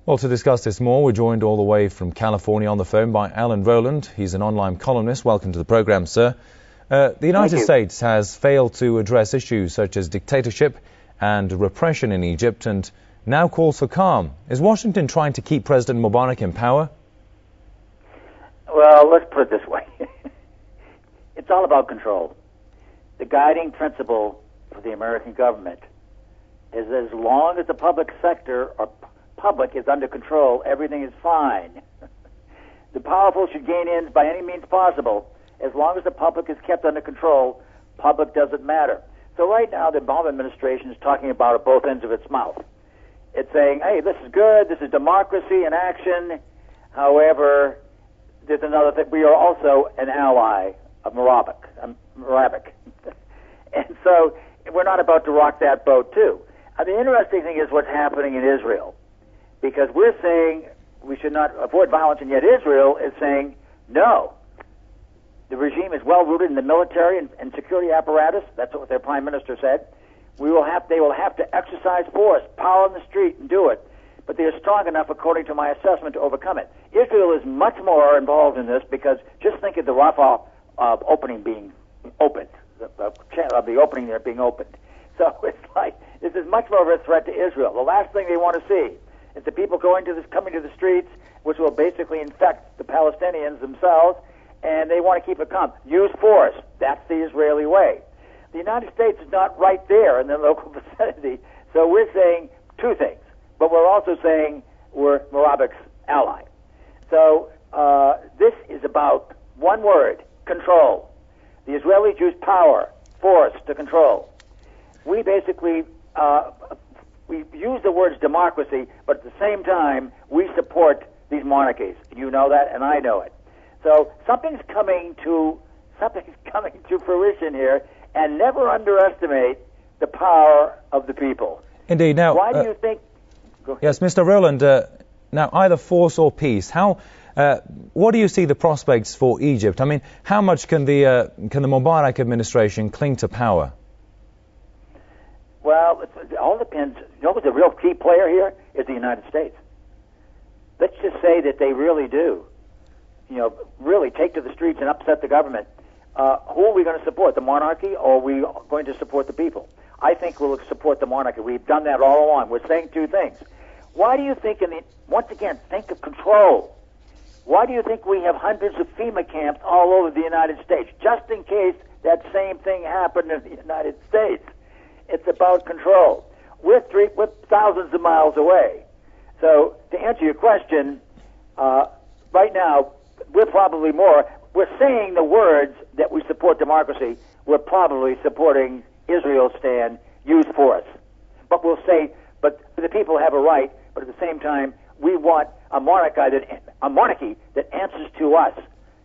Well, to discuss this more, we're joined all the way from California on the phone by Alan Rowland. He's an online columnist. Welcome to the program, sir. The United States has failed to address issues such as dictatorship and repression in Egypt and now calls for calm. Is Washington trying to keep President Mubarak in power? Well, let's put it this way. It's all about control. The guiding principle for the American government is that as long as the public sector or public is under control, everything is fine. The powerful should gain ends by any means possible. As long as the public is kept under control, public doesn't matter. So right now, the Obama administration is talking about at both ends of its mouth. It's saying, hey, this is good, this is democracy in action. However, there's another thing. We are also an ally of Mubarak. And so we're not about to rock that boat, too. The interesting thing is what's happening in Israel. Because we're saying we should not avoid violence, and yet Israel is saying, no. The regime is well-rooted in the military and security apparatus. That's what their prime minister said. They will have to exercise force, power in the street, and do it. But they are strong enough, according to my assessment, to overcome it. Israel is much more involved in this because just think of the Rafah opening being opened, the opening there being opened. So it's like this is much more of a threat to Israel. The last thing they want to see is the people coming to the streets, which will basically infect the Palestinians themselves, and they want to keep it calm. Use force. That's the Israeli way. The United States is not right there in the local vicinity, so we're saying two things. But we're also saying we're Mubarak's ally. So this is about one word, control. The Israelis use power, force to control. We basically we use the words democracy, but at the same time, we support these monarchies. You know that, and I know it. So something's coming to fruition here, and never underestimate the power of the people. Indeed. Now, why do you think? Yes, Mr. Rowland. Now, either force or peace. What do you see the prospects for Egypt? I mean, how much can the Mubarak administration cling to power? Well, it all depends. You know what the real key player here is? The United States. Let's just say that they really do, really take to the streets and upset the government. Who are we going to support, the monarchy, or are we going to support the people? I think we'll support the monarchy. We've done that all along. We're saying two things. Why do you think, once again, think of control. Why do you think we have hundreds of FEMA camps all over the United States, just in case that same thing happened in the United States? It's about control. We're thousands of miles away. So to answer your question, right now, we're probably more. We're saying the words that we support democracy. We're probably supporting Israel's stand, use force. But we'll say, but the people have a right, but at the same time, we want a monarchy that answers to us.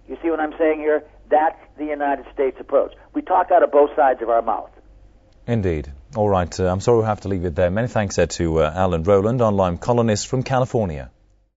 You see what I'm saying here? That's the United States approach. We talk out of both sides of our mouth. Indeed. All right. I'm sorry we'll have to leave it there. Many thanks to Alan Rowland, online columnist from California.